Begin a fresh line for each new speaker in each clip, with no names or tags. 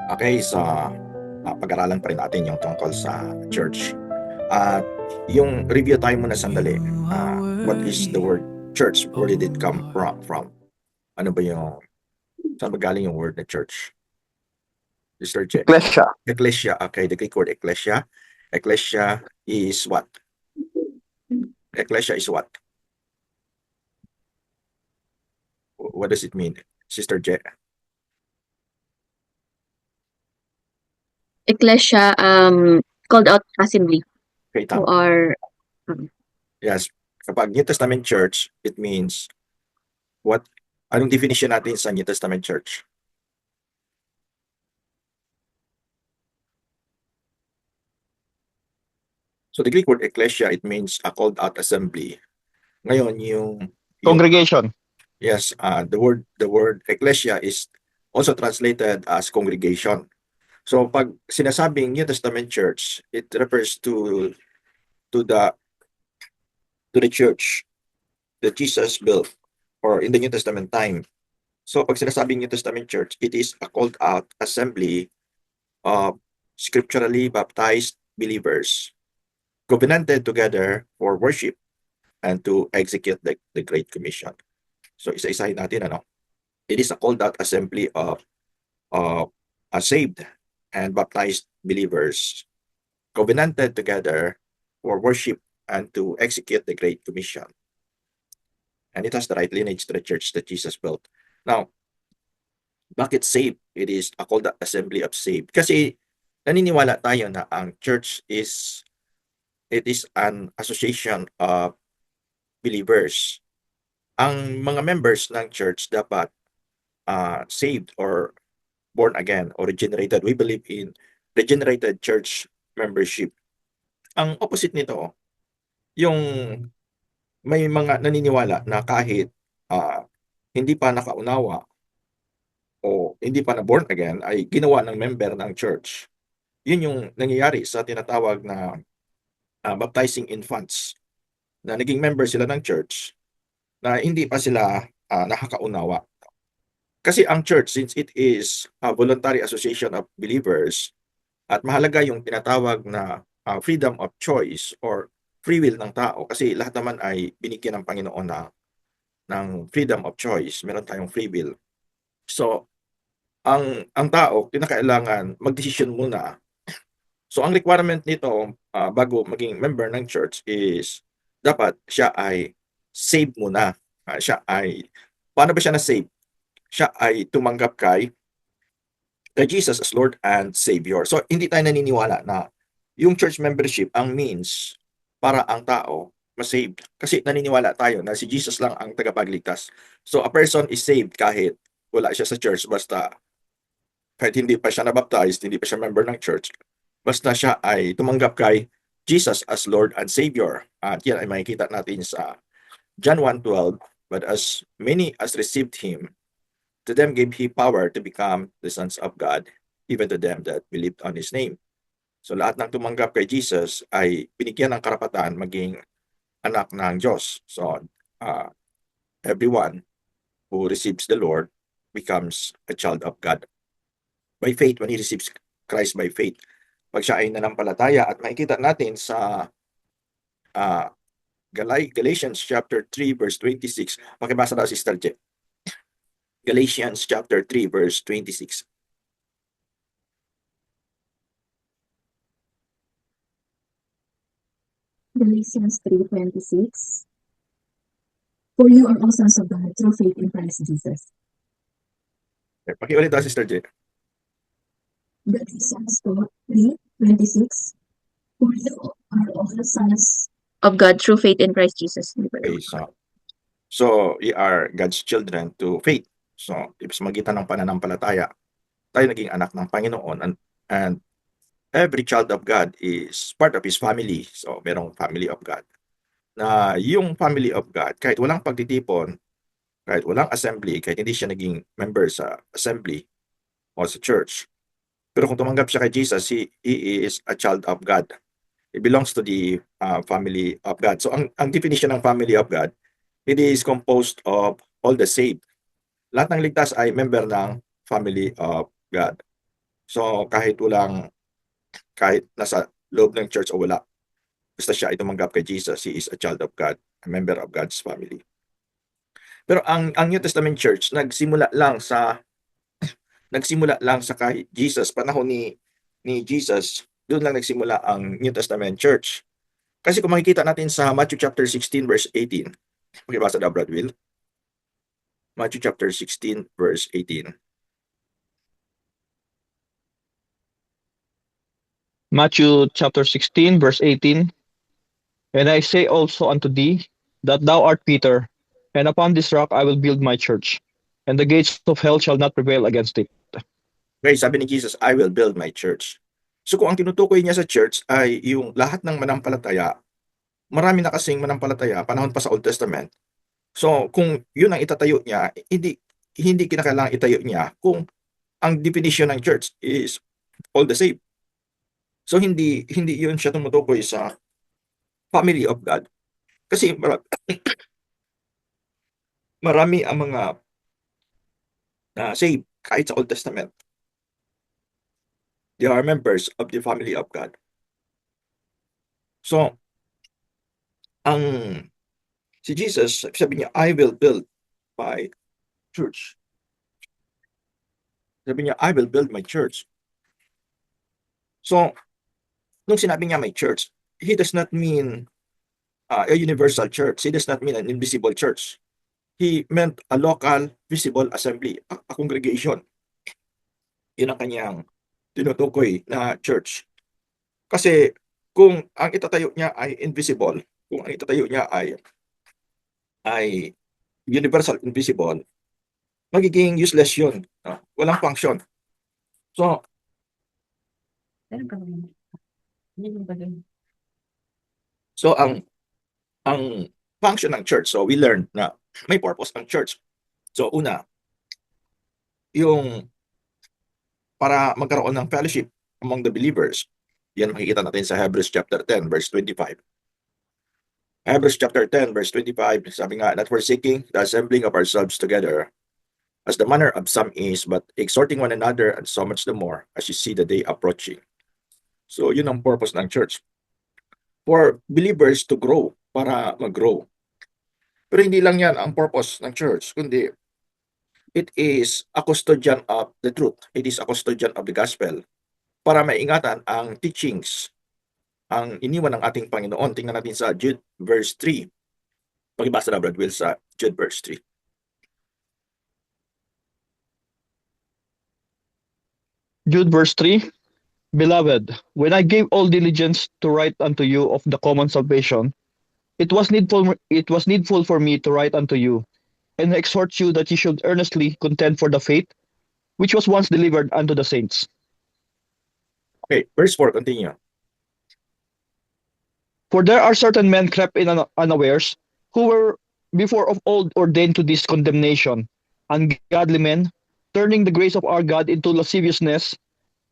Okay, so pag-aralan pa rin natin yung tungkol sa church. At yung review tayo muna sandali. What is the word church? Where did it come from? Ano ba yung, saan ba galing yung word na church? Mr. J.
Ecclesia.
Ecclesia. Okay, the Greek word ecclesia. Ecclesia is what? Ecclesia is what? What does it mean, Sister J?
Ecclesia, called out assembly
Okay,
who
tama.
are
Yes. Kapag New Testament church, it means what? Anong definition natin sa New Testament church? So the Greek word ecclesia, it means a called out assembly. Ngayon, yung
Congregation.
yes, the word ecclesia is also translated as congregation. So pag sinasabing New Testament church, it refers to the to the church that Jesus built or in the New Testament time. So pag sinasabing New Testament church, it is a called out assembly of scripturally baptized believers covenanted together for worship and to execute the Great Commission. So isa-isahin natin ano. It is a called out assembly of saved and baptized believers covenanted together for worship and to execute the Great Commission. And it has the right lineage to the church that Jesus built. Now, bakit saved? It is a called out assembly of saved. Kasi naniniwala tayo na ang church is an association of believers. Ang mga members ng church dapat saved or born again or regenerated. We believe in regenerated church membership. Ang opposite nito, yung may mga naniniwala na kahit hindi pa nakaunawa o hindi pa na born again ay ginawa ng member ng church. Yun yung nangyayari sa tinatawag na baptizing infants na naging member sila ng church na hindi pa sila nakakaunawa. Kasi ang church, since it is a voluntary association of believers, at mahalaga yung tinatawag na freedom of choice or free will ng tao kasi lahat naman ay binigyan ng Panginoon ng freedom of choice. Meron tayong free will. So, ang tao, kinakailangan magdesisyon muna. So, ang requirement nito bago maging member ng church is dapat siya ay saved muna. Paano ba siya na-save? Siya ay tumanggap kay Jesus as Lord and Savior. So, hindi tayo naniniwala na yung church membership ang means para ang tao ma-saved. Kasi naniniwala tayo na si Jesus lang ang tagapagligtas. So, a person is saved kahit wala siya sa church, basta kahit hindi pa siya nabaptized, hindi pa siya member ng church, basta siya ay tumanggap kay Jesus as Lord and Savior. At yan ay makikita natin sa John 1:12, but as many as received Him, to them gave He power to become the sons of God, even to them that believed on His name. So lahat ng tumanggap kay Jesus ay binigyan ng karapatan maging anak ng Diyos. So everyone who receives the Lord becomes a child of God. By faith, when he receives Christ by faith, pag siya ay nanampalataya at makikita natin sa Galatians chapter 3 verse 26. Pakibasa daw si Sister Je. Galatians chapter 3 verse 26.
Galatians 3:26. For you are all sons of God through faith in Christ Jesus.
Pakiulit daw, Sister Je.
Galatians 3:26. For you are all sons
of God through faith in Christ Jesus.
Okay, so we are God's children to faith. So, sa magitan ng pananampalataya, tayo naging anak ng Panginoon and every child of God is part of His family. So, merong family of God. Na yung family of God, kahit walang pagtitipon, kahit walang assembly, kahit hindi siya naging member sa assembly o sa church, pero kung tumanggap siya kay Jesus, he is a child of God. He belongs to the family of God. So, ang definition ng family of God, it is composed of all the saved. Lahat ng ligtas ay member ng family of God. So kahit nasa loob ng church o wala, basta siya ay tumanggap kay Jesus, he is a child of God, a member of God's family. Pero ang New Testament church nagsimula lang sa kay Jesus, panahon ni Jesus, doon lang nagsimula ang New Testament church. Kasi kung makikita natin sa Matthew chapter 16 verse 18, pakibasa na Brad Will. Matthew chapter 16 verse 18.
Matthew chapter 16, verse 18. And I say also unto thee, that thou art Peter, and upon this rock I will build my church, and the gates of hell shall not prevail against it.
Okay, sabi ni Jesus, I will build my church. So kung ang tinutukoy niya sa church ay yung lahat ng manampalataya, marami na kasing manampalataya, panahon pa sa Old Testament. So kung yun ang itatayo niya, hindi kinakailangan itayo niya kung ang definition ng church is all the same. So hindi yun siya tumutukoy sa family of God. Kasi marami ang mga saved kahit sa Old Testament. They are members of the family of God. So, si Jesus, sabi niya, I will build my church. Sabi niya, I will build my church. So, nung sinabi niya may church, he does not mean a universal church. He does not mean an invisible church. He meant a local, visible assembly, a congregation. Yun ang kanyang tinutukoy na church. Kasi kung ang itatayo niya ay invisible, kung ang itatayo niya ay universal invisible, magiging useless yun. Walang function. So, ang function ng church, so we learned na may purpose ang church. So, una, yung para magkaroon ng fellowship among the believers. Yan makikita natin sa Hebrews chapter 10, verse 25. Hebrews chapter 10, verse 25, sabi nga, not forsaking the assembling of ourselves together, as the manner of some is, but exhorting one another, and so much the more, as you see the day approaching. So, yun ang purpose ng church. For believers to grow, para mag-grow. Pero hindi lang yan ang purpose ng church, kundi it is a custodian of the truth. It is a custodian of the gospel para maingatan ang teachings, ang iniwan ng ating Panginoon. Tingnan natin sa Jude verse 3. Pakibasa na Brad Will sa Jude verse 3.
Jude verse 3. Beloved, when I gave all diligence to write unto you of the common salvation, it was needful for me to write unto you, and exhort you that ye should earnestly contend for the faith which was once delivered unto the saints.
Okay, verse 4, continue.
For there are certain men crept in unawares, who were before of old ordained to this condemnation, ungodly men, turning the grace of our God into lasciviousness,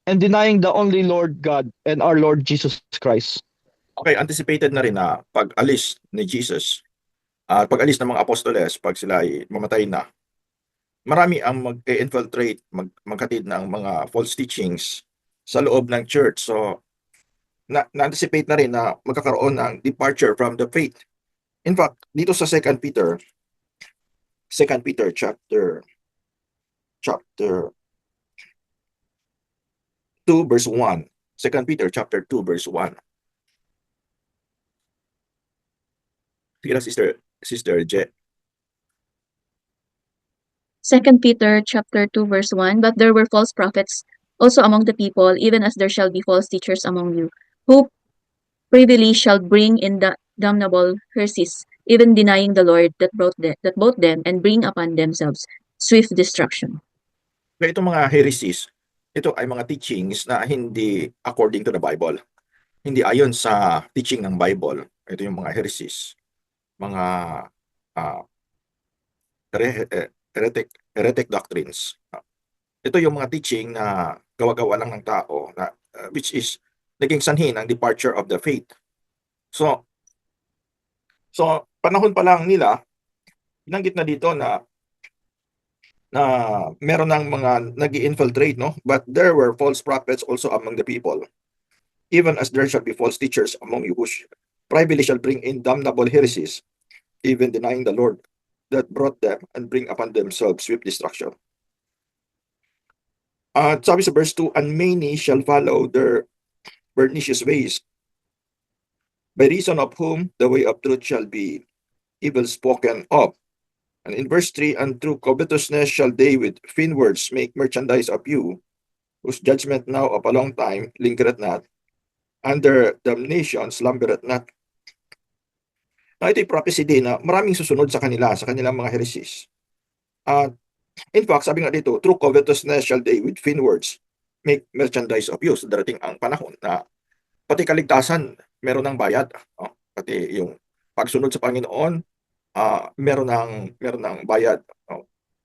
and denying the only Lord God and our Lord Jesus Christ.
Okay, anticipated na rin na pag-alis ni Jesus at pag-alis ng mga apostoles, pag sila ay mamatay na, marami ang mag-infiltrate, magkatid ng mga false teachings sa loob ng church. So, na-anticipate na rin na magkakaroon ng departure from the faith. In fact, dito sa 2 Peter chapter 2 verse 1. 2 Peter chapter 2 verse 1. Sige na, Sister Je.
2 Peter chapter 2 verse 1, but there were false prophets also among the people, even as there shall be false teachers among you, who privily shall bring in the damnable heresies, even denying the Lord that brought them, and bring upon themselves swift destruction.
Kaya itong mga heresies, ito ay mga teachings na hindi according to the Bible. Hindi ayon sa teaching ng Bible. Ito yung mga heresies. Mga heretic doctrines. Ito yung mga teaching na gawa-gawa lang ng tao na which is naging sanhi ng departure of the faith. So panahon pa lang nila, binanggit na dito na na meron ng mga nag-infiltrate, no? But there were false prophets also among the people, even as there shall be false teachers among you, who privily shall bring in damnable heresies, even denying the Lord that brought them, and bring upon themselves swift destruction. At sabi sa verse 2, and many shall follow their pernicious ways, by reason of whom the way of truth shall be evil spoken of. And in verse 3, and through covetousness shall they with vain words make merchandise of you, whose judgment now of a long time lingereth not, and their damnation slumbereth not. Now, ito'y prophecy din na maraming susunod sa kanila, sa kanilang mga heresies. At in fact, sabi nga dito, through covetousness shall they with vain words make merchandise of you. So darating ang panahon na pati kaligtasan meron ng bayad. Pati yung pagsunod sa Panginoon, meron ng bayad.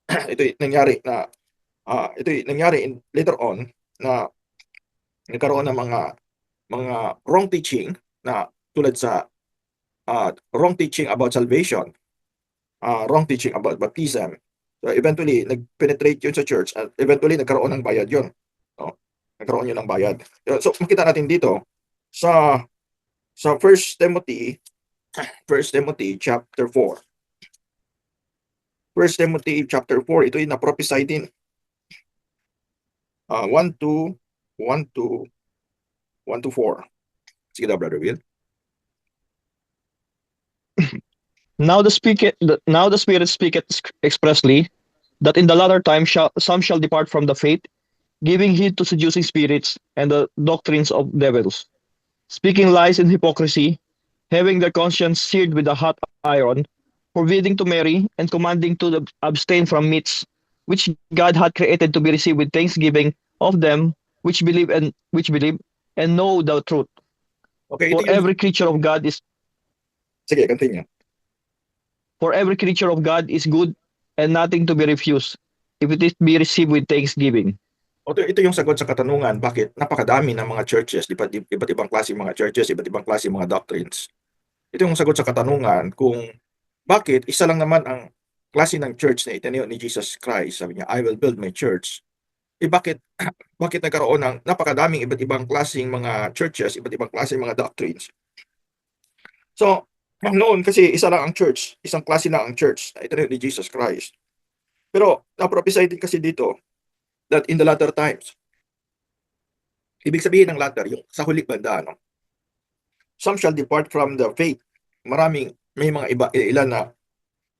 Ito'y nangyari later on na nagkaroon ng mga wrong teaching na tulad sa wrong teaching about salvation, wrong teaching about baptism. So eventually, nag-penetrate yun sa church at eventually nagkaroon ng bayad yun. Nagkaroon yun ng bayad. So makita natin dito sa 1 Timothy chapter 4. 1 Timothy chapter 4, ito yung na-prophesy din. 1 to 4. Sige daw, Brother Will.
Now the Spirit speaketh expressly, that in the latter time some shall depart from the faith, giving heed to seducing spirits and the doctrines of devils, speaking lies in hypocrisy, having their conscience seared with a hot iron, forbidding to marry, and commanding to abstain from meats, which God hath created to be received with thanksgiving of them which believe and know the truth.
Okay,
For every creature of God is
Sige, continue.
For every creature of God is good and nothing to be refused, if it is be received with thanksgiving.
Ito yung sagot sa katanungan, bakit napakadami ng mga churches, iba't ibang klase mga churches, iba't ibang klase mga doctrines. Ito yung sagot sa katanungan kung bakit isa lang naman ang klase ng church na itinayo ni Jesus Christ. Sabi niya, I will build my church. Bakit nagkaroon ng napakadaming iba't ibang klaseng mga churches, iba't ibang klaseng mga doctrines? So, noon kasi isa lang ang church, isang klase lang ang church na itinayo ni Jesus Christ. Pero na-prophesy din kasi dito that in the latter times, ibig sabihin ng latter, yung sa huli banda, no? Some shall depart from the faith. May mga ilan na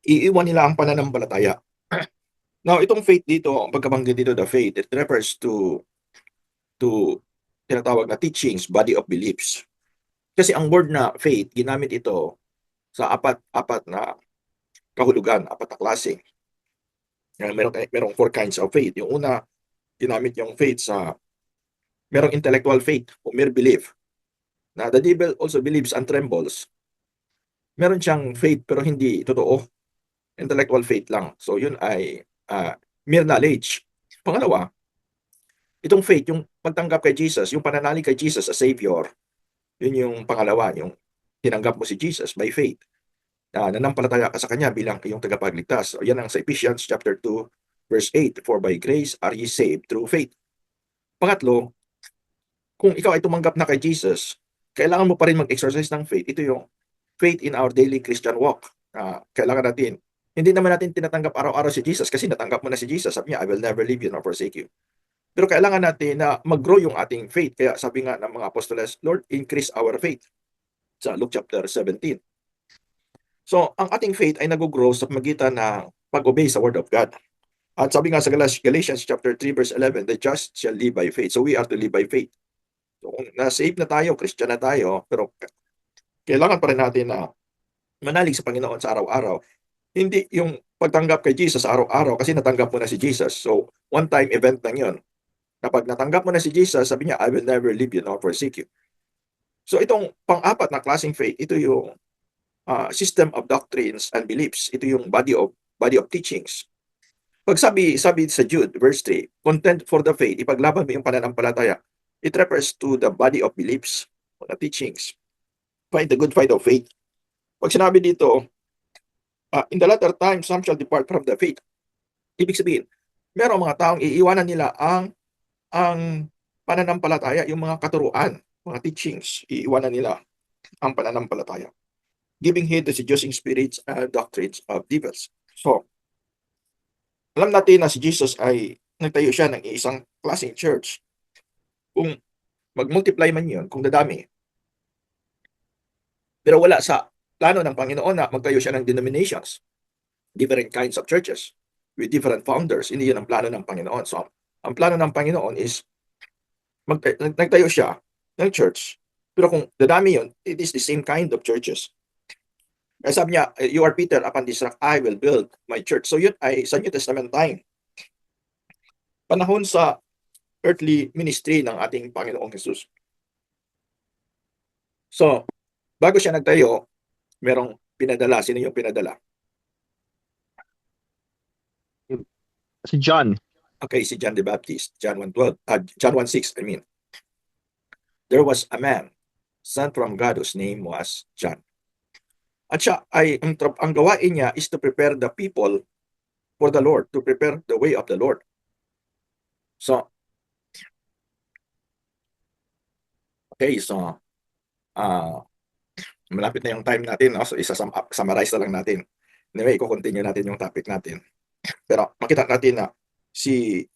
iiwan nila ang pananampalataya. Now, itong faith dito, ang pagkabanggit dito, the faith, it refers to tinatawag na teachings, body of beliefs. Kasi ang word na faith, ginamit ito sa apat na kahulugan, apat na klase. Merong 4 kinds of faith. Yung una, ginamit yung faith sa merong intellectual faith o mere belief. Na the devil also believes and trembles. Meron siyang faith pero hindi totoo. Intellectual faith lang. So yun ay mere knowledge. Pangalawa, itong faith, yung pagtanggap kay Jesus, yung pananalig kay Jesus as Savior, yun yung pangalawa, yung tinanggap mo si Jesus by faith. Nanampalataya ka sa Kanya bilang iyong tagapagligtas. So, yan ang sa Ephesians chapter 2, verse 8, for by grace are ye saved through faith. Pangatlo, kung ikaw ay tumanggap na kay Jesus, kailangan mo pa rin mag-exercise ng faith. Ito yung faith in our daily Christian walk. Kailangan natin, hindi naman natin tinatanggap araw-araw si Jesus kasi natanggap mo na si Jesus. Sabi niya, I will never leave you nor forsake you. Pero kailangan natin na mag-grow yung ating faith. Kaya sabi nga ng mga apostoles, Lord, increase our faith. Sa Luke chapter 17. So, ang ating faith ay nag-grow sa magitan ng pag-obey sa Word of God. At sabi nga sa Galatians chapter 3 verse 11, the just shall live by faith. So, we are to live by faith. So, kung na-save na tayo, Christian na tayo, pero kailangan pa rin natin na manalig sa Panginoon sa araw-araw. Hindi yung pagtanggap kay Jesus sa araw-araw kasi natanggap mo na si Jesus. So, one-time event lang yun. Kapag natanggap mo na si Jesus, sabi niya, I will never leave you nor forsake you. So, itong pang-apat na klaseng faith, ito yung system of doctrines and beliefs. Ito yung body of teachings. Pag sabi sa Jude, verse 3, content for the faith, ipaglaban mo yung pananampalataya. It refers to the body of beliefs o the teachings. Fight the good fight of faith. Pag sinabi dito, in the latter time, some shall depart from the faith. Ibig sabihin, merong mga taong iiwanan nila ang pananampalataya, yung mga katuruan, mga teachings, iiwanan nila ang pananampalataya, giving heed to seducing spirits and doctrines of devils. So, alam natin na si Jesus ay nagtayo siya ng isang klaseng church. Kung mag-multiply man yun, kung dadami, pero wala sa plano ng Panginoon na magtayo siya ng denominations, different kinds of churches, with different founders. Hindi yun ang plano ng Panginoon. So, ang plano ng Panginoon is nagtayo siya ng church. Pero kung dadami yun, it is the same kind of churches. Kaya sabi niya, you are Peter, upon this rock I will build my church. So yun ay sa New Testament time. Panahon sa earthly ministry ng ating Panginoong Jesus. So, bago siya nagtayo, merong pinadala. Sino yung pinadala?
Si John.
Okay, si John the Baptist. John 1:12, John 1:6, I mean. There was a man sent from God whose name was John. At siya ay, ang gawain niya is to prepare the people for the Lord, to prepare the way of the Lord. So, okay, so, malapit na yung time natin, no? So, summarize na lang natin. Anyway, i-continue natin yung topic natin. Pero makita natin na si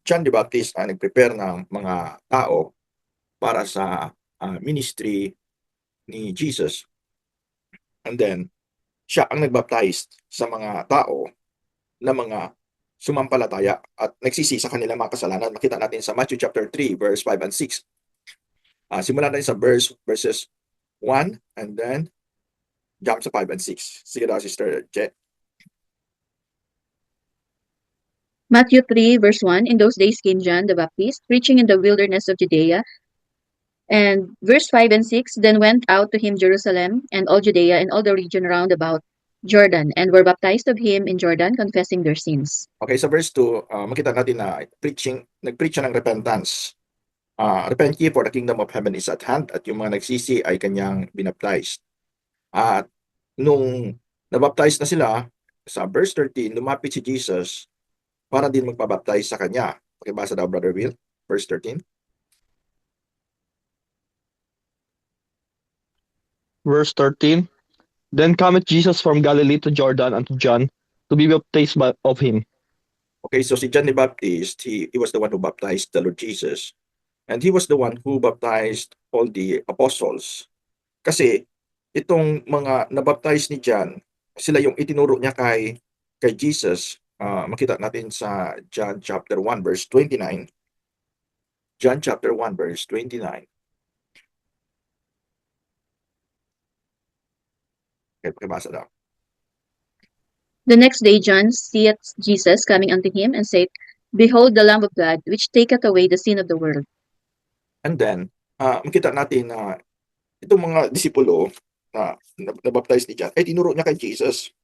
John the Baptist ay nag-prepare ng mga tao para sa ministry ni Jesus. And then, siya ang nagbaptize sa mga tao na mga sumampalataya at nagsisi sa kanilang mga kasalanan. Makita natin sa Matthew chapter 3, verse 5 and 6. Simulan natin sa verses 1 and then jump sa 5 and 6. Sige daw, Sister Je.
Matthew 3, verse 1, In those days came John the Baptist, preaching in the wilderness of Judea. And verse 5 and 6, Then went out to him Jerusalem and all Judea and all the region round about Jordan, and were baptized of him in Jordan, confessing their sins.
Okay, sa verse 2, makita natin na nag-preach siya ng repentance. Repent ye, for the kingdom of heaven is at hand, at yung mga nagsisi ay kanyang binaptize. At nung nabaptize na sila, sa verse 13, lumapit si Jesus para din magpabaptize sa kanya. Pakibasa daw, Brother Will, verse 13.
Verse 13. Then cometh Jesus from Galilee to Jordan unto John to be baptized of him.
Okay, so si John the Baptist, he was the one who baptized the Lord Jesus. And he was the one who baptized all the apostles. Kasi itong mga nabaptize ni John, sila yung itinuro niya kay Jesus. Makita natin sa John chapter 1 verse 29. John chapter 1 verse 29. Okay, pakibasa daw.
The next day John seeth Jesus coming unto him, and saith, Behold the Lamb of God, which taketh away the sin of the world.
And then, makita natin na itong mga disipulo na nabaptize ni John, ay tinuro niya kay Jesus.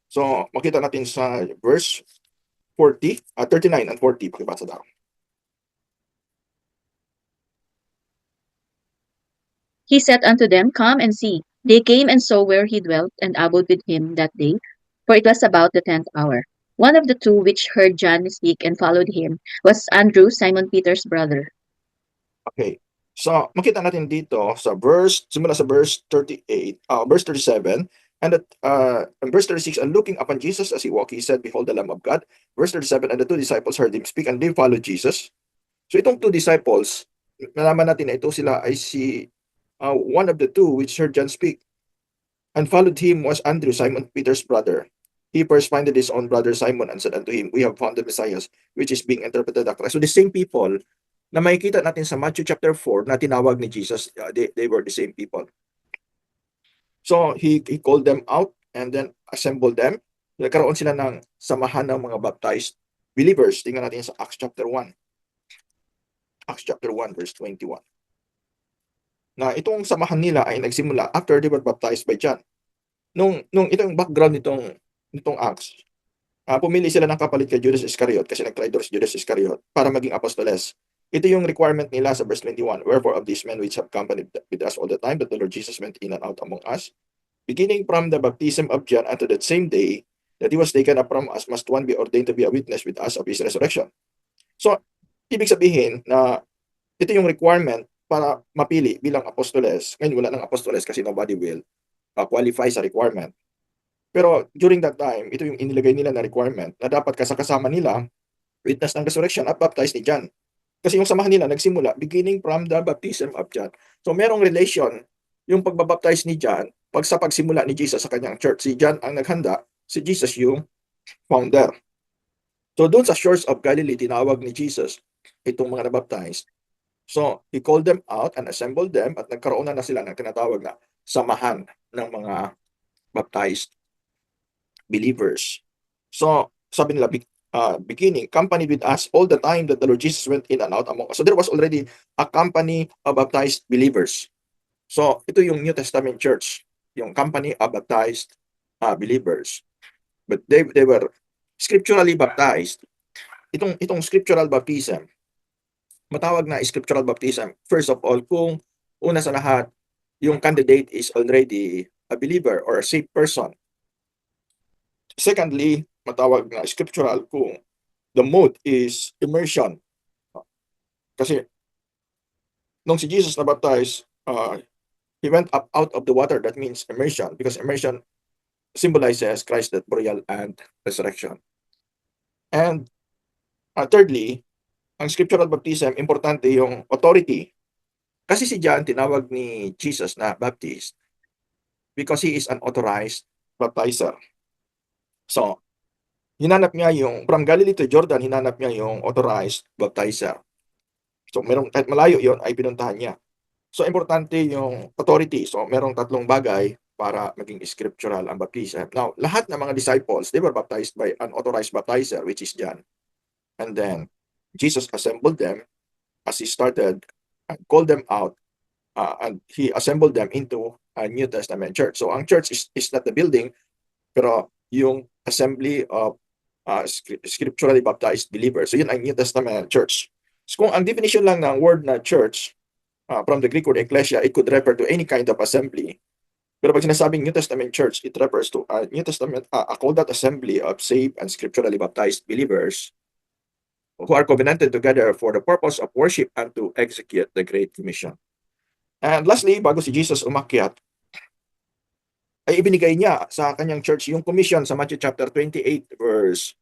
So, makita natin sa verse 39 and 40, pakibasa daw.
He said unto them, Come and see. They came and saw where he dwelt, and abode with him that day, for it was about the 10th hour. One of the two which heard John speak and followed him was Andrew, Simon Peter's brother.
Okay. So, makita natin dito sa simula sa verse 38, verse 37, and verse 36, and looking upon Jesus as he walked, he said, Behold the Lamb of God. Verse 37, and the two disciples heard him speak, and they followed Jesus. So, itong two disciples, nalaman natin na ito sila ay one of the two which heard John speak. And followed him was Andrew, Simon Peter's brother. He first findeth his own brother Simon and said unto him, We have found the Messiah, which is being interpreted of Christ. So, the same people na makikita natin sa Matthew chapter 4 na tinawag ni Jesus, they were the same people. So, he called them out and then assembled them. Nagkaroon sila ng samahan ng mga baptized believers. Tingnan natin sa Acts chapter 1. Acts chapter 1 verse 21. Na itong samahan nila ay nagsimula after they were baptized by John. Nung itong background nitong Acts, pumili sila ng kapalit kay Judas Iscariot kasi nag-traitor si Judas Iscariot para maging apostoles. Ito yung requirement nila sa verse 21. Wherefore of these men which have accompanied with us all the time, that the Lord Jesus went in and out among us, beginning from the baptism of John unto that same day, that he was taken up from us, must one be ordained to be a witness with us of his resurrection. So, ibig sabihin na ito yung requirement para mapili bilang apostoles. Ngayon, wala ng apostoles kasi nobody will qualify sa requirement. Pero during that time, ito yung inilagay nila na requirement na dapat kasama nila witness ng resurrection at baptized ni John. Kasi yung samahan nila nagsimula beginning from the baptism of John. So merong relation yung pagbabaptize ni John sa pagsimula ni Jesus sa kanyang church. Si John ang naghanda, si Jesus yung founder. So doon sa shores of Galilee, tinawag ni Jesus itong mga nabaptized. So he called them out and assembled them at nagkaroon na sila ng tinatawag na samahan ng mga baptized believers. So sabi nila, beginning, company with us all the time that the Lord Jesus went in and out among us. So there was already a company of baptized believers. So ito yung New Testament church, yung company of baptized believers. But they were scripturally baptized. Itong scriptural baptism, matawag na scriptural baptism. First of all, kung una sa lahat, yung candidate is already a believer or a saved person. Secondly, matawag na scriptural kung the mode is immersion. Kasi nung si Jesus na baptized, he went up out of the water. That means immersion, because immersion symbolizes Christ's death, burial, and resurrection. And thirdly, ang scriptural baptism, importante yung authority. Kasi si John tinawag ni Jesus na Baptist because he is an authorized baptizer. So, hinanap niya yung, from Galilee to Jordan, hinanap niya yung authorized baptizer. So, kahit malayo yon ay pinuntahan niya. So, importante yung authority. So, merong tatlong bagay para maging scriptural ang baptism. Now, lahat ng mga disciples, they were baptized by an authorized baptizer, which is John. And then, Jesus assembled them as he started and called them out, and he assembled them into a New Testament church. So, ang church is not the building, pero yung assembly of scripturally baptized believers. So yun ang New Testament church. So kung ang definition lang ng word na church from the Greek word ecclesia, it could refer to any kind of assembly. Pero pag sinasabing New Testament church, it refers to a New Testament, a called out assembly of saved and scripturally baptized believers who are covenanted together for the purpose of worship and to execute the Great Commission. And lastly, bago si Jesus umakyat, ay ibinigay niya sa kanyang church yung commission sa Matthew chapter 28 verse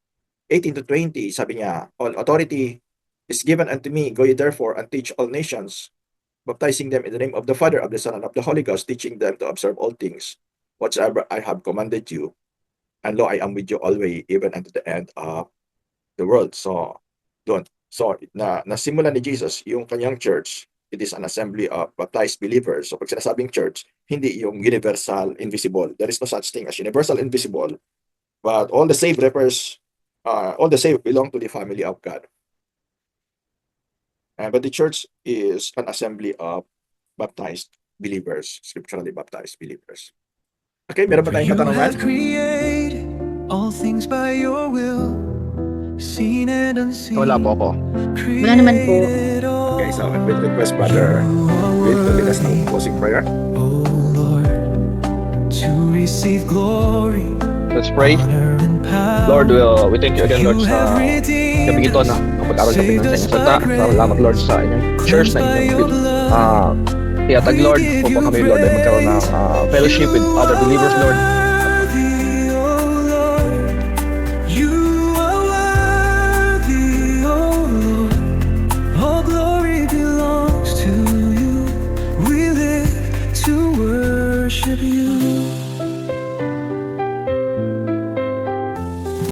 18 to 20. Sabi niya, all authority is given unto me. Go ye therefore and teach all nations, baptizing them in the name of the Father, of the Son, and of the Holy Ghost, teaching them to observe all things whatsoever I have commanded you. And lo, I am with you always, even unto the end of the world. So, doon. So, nasimula ni Jesus yung kanyang church. It is an assembly of baptized believers. So pag sinasabing church, hindi yung universal invisible. There is no such thing as universal invisible. But all the saved belong to the family of God. But the church is an assembly of baptized believers, scripturally baptized believers. Okay, meron ba tayong katanungan?
Created all things by your will, seen and unseen.
Wala po ako.
Wala naman po.
Okay, so with request Brother Will to lead us ng closing prayer.
Oh Lord, to receive glory,
Let's pray.
honor, and power.
Lord, we thank you again, Lord, sa gabi ito na kapag-aral kami ng inyong salita. Salamat, Lord, sa inyong church na inyong iatag, Lord, upang kami, Lord, ay magkaroon ng fellowship with other believers, Lord.
Worthy, oh Lord, you are worthy, oh Lord. All glory belongs to you. We live to worship you.